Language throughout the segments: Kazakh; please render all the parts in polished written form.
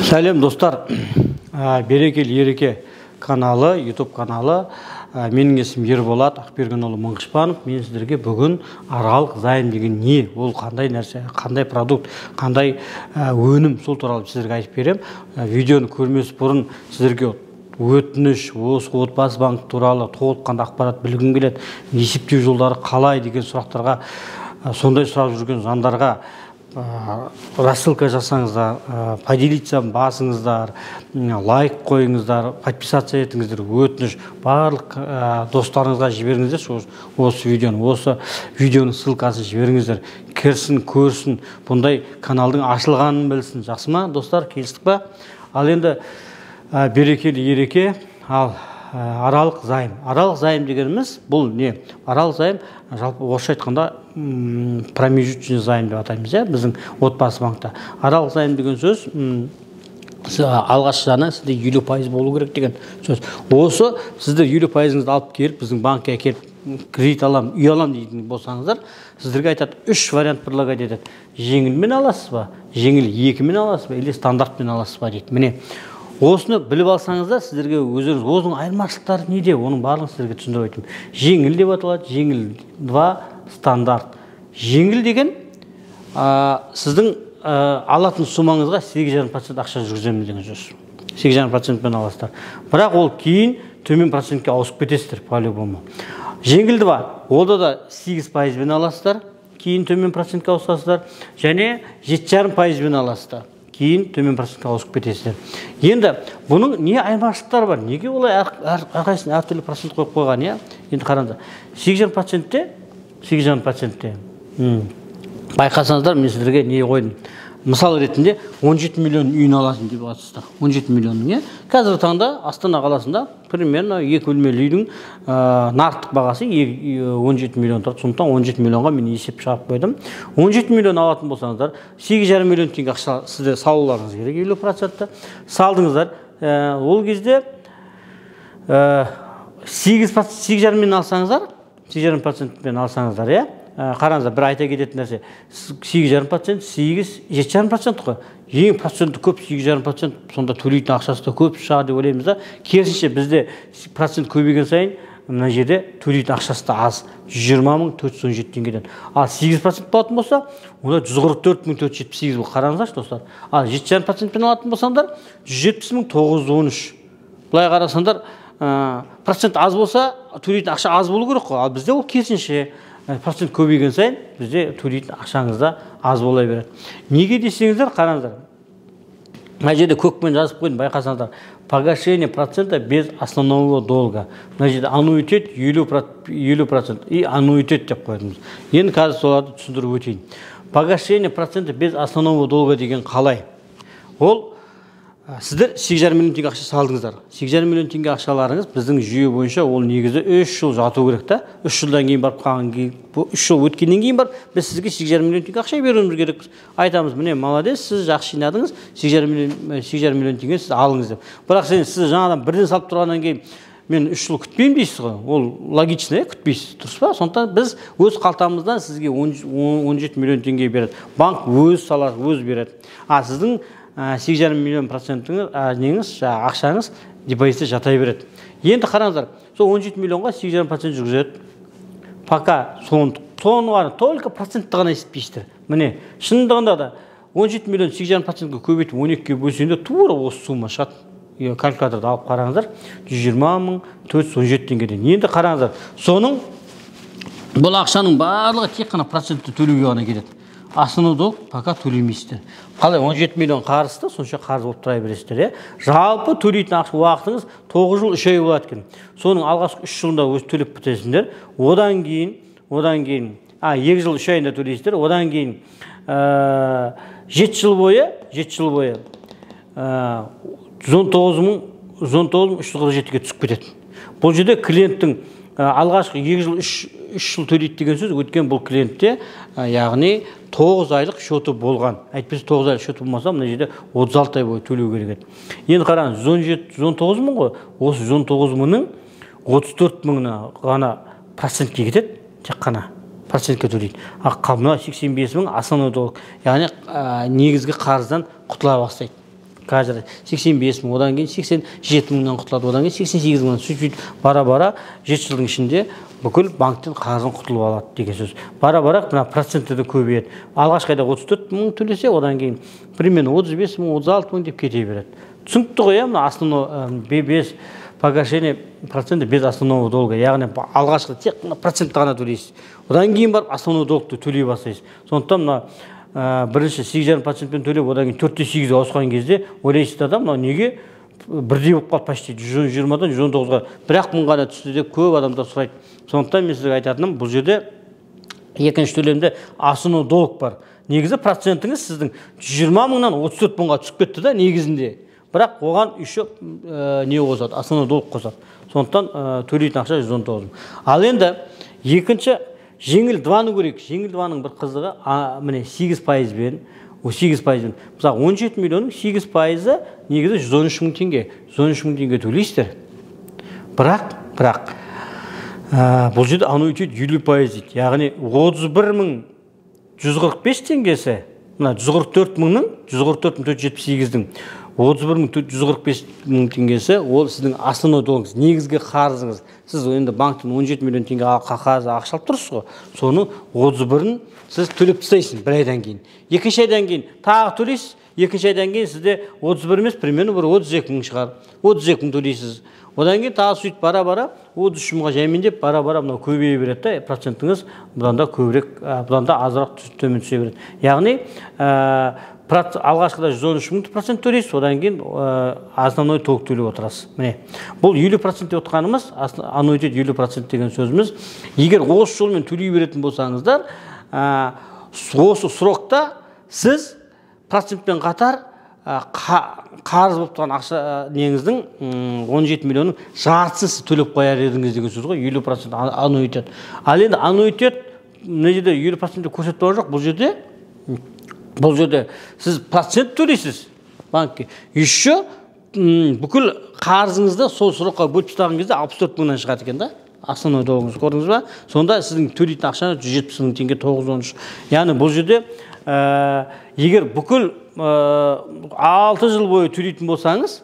Сәлем достар, Берекел Ереке каналы, YouTube каналы. Менің есім Ерболат Ақбергенұлы Мыңғышпанов. Мен сіздерге бүгін аралық займ деген не, ол қандай нәрсе, қандай продукт, қандай өнім, сол туралы сіздерге айтып берем. Видеоны көрмес бұрын сіздерге өтініш, осы отбасы банк туралы толыққанды ақпарат білгім келеді, есептеу жолдары қалай деген сұрақтарға, сондай сұрап жүрген жандарға рассылка жасаңыздар, поделиться басыңыздар, лайк қойыңыздар, подписаться етіңіздер, өтініш барлық достарыңызға жіберіңіздер. Осы видеоның ссылкасын жіберіңіздер, кірсін, көрсін, бұндай каналдың ашылғанын білсін. Жақсы ма, достар, келістік па? Ал енді Берекелі Ереке, ал аралық займ. Аралық займ дегеніміз бұл не? Аралық займ жалпы орысша айтқанда промежуточный займ деп атаймыз, біздің отбасы банкта. Аралық займ деген сөз алғашқы жаны сізде 50% болу керек деген сөз. Осы сіздер 50%-іңізді алып келіп, біздің банкқа келіп кредит алам, үй алам дейтін болсаңыздар, сіздерге айтады 3 вариант предлагать етеді. Жеңілмен аласыз ба, жеңіл 2-мен аласыз ба, или стандартмен аласыз ба дейді. Міне, осыны біліп алсаңыздар, сіздерге өздеріңіз осының айырмашылықтары неде, оның барлығын сіздерге түсіндіріп айтайын. Жеңіл деп аталады, жеңіл 2, стандарт. Жеңіл деген сіздің алатын сумаңызға 8,5% ақша жүргіземін деген сөз. 8,5%-пен аласыздар. Бірақ ол кейін төмен процентке ауысып кетесіздер по-любому. Жеңіл 2, олда да 8%-пен аласыздар, кейін төмен процентке ауысасыздар, және 7,5%-пен аласыздар. Кейін төмен процентке ауысып кетесіздер. Енді бұның не айырмашылықтары бар? Неге олай әрқайсысын әртүрлі процент қойып қойған? Енді қараңыздар. 8,5%-те байқасаңыздар, мен сіздерге не қойдым? Мысал ретінде 17 миллион үйін аласың деп жатсыздар. 17 миллионның, қазіргі таңда Астана қаласында примерно 2 бөлмелі үйдің нарықтық бағасы 17 миллион тұрады. Сондықтан 17 миллионға мен есеп шығарып қойдым. 17 миллион алатын болсаңыздар, 8,5 миллион теңге ақша сізде салуларыңыз керек, 50%-ті салдыңыздар. Ол кезде 8,5-мен алсаңыздар, 8,5%-пен алсаңыздар, қараңыздар, бір айта кететін нәрсе, 8,5%, 7,5% қой. Ең проценті көп 8,5%, сонда төлейтін ақшасы да көп шығады деп ойлаймыз да. Керісінше бізде процент көбейген сайын, мына жерде төлейтін ақшасы да аз, 120.417 теңгеден. Ал 8% болатын болса, онда 144.478 бұл. Қараңыздаршы достар. Ал 7,5%-пен алатын болсаңдар, 170.913. Бұлай қарасаңдар, процент аз болса, төлейтін ақша аз болу керек қой. Ал бізде ол керісінше процент көбейген сайын, бізде төлейтін ақшаңызда аз бола береді. Неге десеңіздер, қараңыздар. Мына жерде көкпен жазып қойдым, байқасаңыздар. Погашение процента без основного долга. Мына жерде аннуитет 50% и аннуитет деп қойдыңыз. Енді қазір соларды түсіндіріп өтейін. Погашение процента без основного долга деген қалай? Ол сіздер 8,5 миллион теңге ақша салдыңыздар. 8,5 миллион теңге ақшаларыңыз біздің жүйе бойынша ол негізі 3 жыл жату керек та. 3 жылдан кейін барып қалған кейін, 3 жыл өткеннен кейін барып, біз сізге 8,5 миллион теңге ақша беруіміз керекпіз. Айтамыз, міне, молодец, сіз жақсы жинадыңыз, 8,5 миллион теңге сіз алыңыз деп. Бірақ сіз жаңадан бірден салып тұрғаннан кейін мен 3 жыл күтпеймін дейсіз ғой. Ол логично, күтпейсіз, дұрыс па? Сондықтан біз өз қалтамыздан сізге 17 миллион теңге береді. Банк өз салады, өз береді. Сіздің 8,5 миллион процентіңіз, ақшаңыз депозитте жатай береді. Енді қараңыздар, сол 17 миллионға 8,5% жүргізеді. Пока соны только процентті ғана есептейсіздер. Міне, шындығында да 17 миллион 8,5%-ға көбейтіп 12-ге бөлсеңде тура осы сума шығады. Калькуляторды алып қараңыздар, 120.417 теңгеден. Енді қараңыздар, соның бұл ақшаның барлығы тек қана процентті төлеуге ғана кетеді. Основной долг пока төлемейсіздер. Қалай 17 миллион қарызды, сонша қарыз болып тұра бересіздер. Жалпы төлейтін ақша уақытыңыз 9 жыл 3 ай болады екен. Соның алғашқы 3 жылында өз төлеп бітесіңдер. Одан кейін 2 жыл 3 айында төлейсіздер. Одан кейін 7 жыл бойы 119.347-ге түсіп кетеді. Бұл жерде клиенттің алғашқы 2 жыл 3 жыл төлейді деген сөз, өткен бұл клиентте, яғни 9 айлық шоты болған. Әйтпесе 9 айлық шоты болмаса, мына жерде 36 ай бойы төлеу керек еді. Енді қараңыз, 119 мың ғой, осы 119 мыңның 34 мыңына ғана процентке кетеді, тек қана процентке төлейді. Мына 85 мың основной долг, яғни негізгі қарыздан құтыла бастайды. қазір 85 мың, одан кейін 87 мыңнан құтылады, одан кейін 88 мыңнан, сөйтіп бара-бара 7 жылдың ішінде бүкіл банктен қарызын құтылып алады деген сөз. Бара-бара мына проценті де көбейеді. Алғашқы айда 34 мың төлесе, одан кейін примерно 35 мың, 36 мың деп кете береді. Түсінікті ғой, мына основной без погашения процента без основного долга, яғни алғашқы тек процентті ғана төлейсіз. Одан кейін барып основной долгты төлей бастайсыз. Сондықтан мына бірінші 8,5%-пен төлеп, одан кейін 4-8-ге ауысқан кезде ойлайсыз да, мынау неге бірдей болып қалды, почти 120-дан 119-ға бір-ақ мың ғана түсті деп көп адамдар сұрайды. Сондықтан мен сізге айтатыным, бұл жерде екінші төлемде основной долг бар. Негізі процентіңіз сіздің 120 мыңнан 34 мыңға түсіп кетті да негізінде. Бірақ оған еще не қосады, основной долг қосады. Сондықтан төлейтін ақша 119 мың. Ал енді екінші жеңіл 2-ны көрейік. Жеңіл 2-ның бір қызығы, міне 8%-бен, 8%-бен. Мысалы 17 миллионның 8%-ы негізі 113 мың теңге. 113 мың теңге төлейсіздер. Бірақ бұл жерде аннуитет 50% дейді. Яғни 31 мың 145 теңгесі, мына 144 мыңның 144.478-дің 31 мың 145 мың теңгесі, ол сіздің основной долгыңыз, негізгі қарызыңыз. Сіз енді банктен 17 миллион теңге қарыз ақша алып тұрсыз ғой. Соның 31-ін сіз төлеп тастайсыз бір айдан кейін. Екінші айдан кейін тағы төлейсіз. Екінші айдан кейін сізде 31 емес, примерно бір 32 мың шығар. 32 мың төлейсіз. Одан кейін тағы сөйтіп бара-бара 33 мыңға жаймендеп бара-бара мынау көбейе береді, процентіңіз бұдан да көбірек, бұдан да азырақ төмен түсе береді. Яғни алғашқыда 113 мың процент төлейсіз, одан кейін основной толық төлеп отырасыз. Міне, бұл 50% деп отырғанымыз, аннуитет 50% деген сөзіміз. Егер осы жолмен төлей беретін болсаңыздар, осы срокта сіз процентпен қатар қарыз болып тұрған ақша неңіздің 17 миллионның жартысын төлеп қояр едіңіз деген сөз ғой, 50% аннуитет. Ал енді аннуитет мына жерде 50% көрсетіп жоқ, бұл жерде сіз процент төлейсіз банкке. Еще бүкіл қарызыңызды сол сұраққа бөліп тастаған кезде 64 мыңнан шығады екен да. Основной долгыңыз көрдіңіз ба? Сонда сіздің төлейтін ақшаңыз 170 мың теңге 913. Яғни бұл жерде егер бүкіл 6 жыл бойы төлейтін болсаңыз,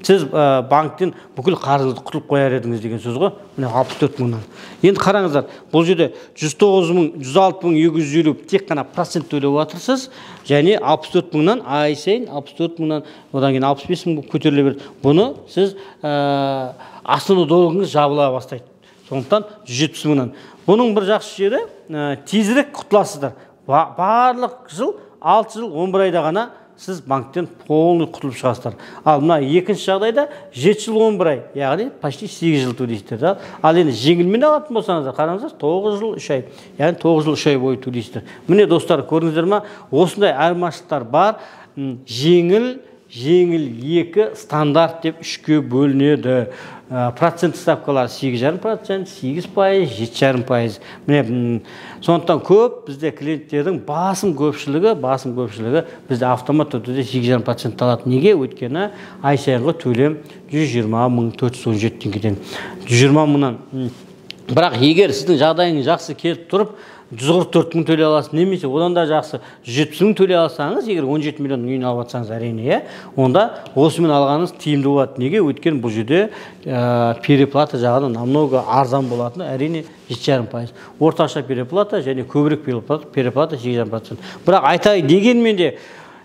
сіз банктен бүкіл қарызыңызды құтылып қояр едіңіз деген сөз ғой. Міне 64 мыңнан. Енді қараңыздар, бұл жерде 109 мың, 106 мың 250 тек қана процент төлеп отырсыз, және 64 мыңнан ай сайын 64 мыңнан одан кейін 65 мың көтеріле береді. Бұны сіз основной долгыңыз жабыла бастайды. Сондықтан 170 мыңнан. Бұның бір жақсы жері тезірек құтыласыздар. Барлық жыл 6 жыл 11 айда ғана сіз банктен полный құтылып шығасыздар. Ал мына екінші жағдайда 7 жыл 11 ай, яғни почти 8 жыл төлейсіздер. Ал енді жеңілмен алатын болсаңыздар, қараңыздар, 9 жыл 3 ай, яғни 9 жыл 3 ай бойы төлейсіздер. Міне достар, көрдіңіздер ма? Осындай айырмашылықтар бар. Жеңіл 2, стандарт деп 3-ке бөлінеді. Процент ставкалар 8,5%, 8%, 7,5%. Міне, сондықтан көп бізде клиенттердің басым көпшілігі бізде автоматты түрде 8,5% алады. Неге? Өйткені ай сайынғы төлем 120 мың 417 теңгеден. 120 мыңнан. Бірақ егер сіздің жағдайыңыз жақсы келіп тұрып, 144 мың төлей аласыз, немесе одан да жақсы 170 мың төлей алсаңыз, егер 17 миллион үйін алып атсаңыз әрине, онда осымен алғаныңыз тиімді болады. Неге? Өйткені бұл жерде переплата жағынан намного арзан болатыны әрине 7,5%. Орташа переплата және көбірек переплата 8,5%. Бірақ айтайын дегенмен де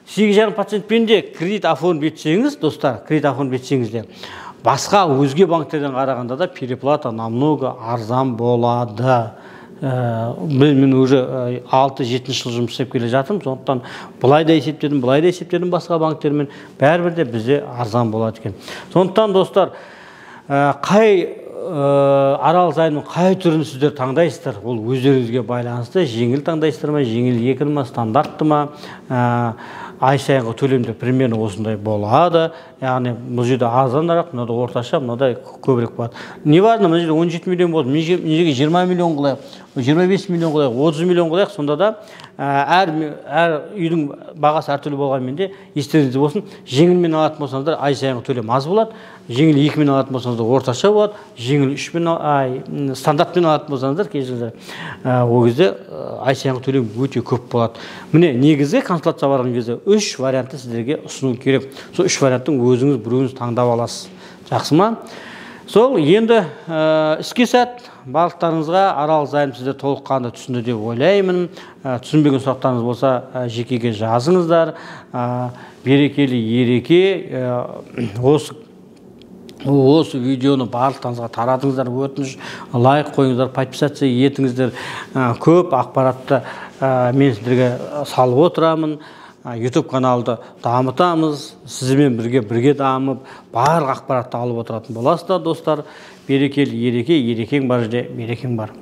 8,5%-пен де кредит оформып етсеңіз, достар, кредит оформып етсеңіз де, басқа өзге банктерден қарағанда да переплата намного арзан болады. Мен уже 6-7 жыл жұмыс істеп келе жатырмын, сондықтан бұлай да есептедім басқа банктермен, бәрібір де бізде арзан болады екен. Сондықтан достар, қай арал займның қай түрін сіздер таңдайсыздар, ол өздеріңізге байланысты. Жеңіл таңдайсыздар ма, жеңіл 2 ма, стандартты ма, ай сайынғы төлемде примерно осындай болады. Яғни бұл жерде арзанырақ, мынада орташа, мынада көбірек болады. Не важно, мына жерде 17 миллион болды, мына жерге 20 миллион қылайық, 25 миллион қылайық, 30 миллион қылайық, сонда да әр үйдің бағасы әртүрлі болғанмен де естеріңізде болсын, жеңілмен алатын болсаңыздар ай сайынғы төлем аз болады, жеңіл 2-мен алатын болсаңыздар орташа болады, жеңіл 3-мен стандартпен алатын болсаңыздар кей жылдары ол кезде ай сайынғы төлем өте көп болады. Міне негізгі консультацияға барған кезде 3 вариантты сіздерге ұсыну керек. Сол 3 варианттың өзіңіз біреуіңіз таңдап аласыз. Жақсы ма? Сол енді іске сәт барлықтарыңызға Арал Займ сізді толыққанды түсінді деп ойлаймын. Түсінбеген сұрақтарыңыз болса жекеге жазыңыздар. Берекелі ереке. Осы видеоны барлықтарыңызға таратыңыздар, өтініш лайк қойыңыздар, подписация етіңіздер. Көп ақпаратты мен сіздерге салып отырамын. YouTube каналды дамытамыз, сізбен бірге дамып, барлық ақпаратты алып отыратын боласыздар, достар. Берекелі ереке, ерекең бар жерде берекең бар.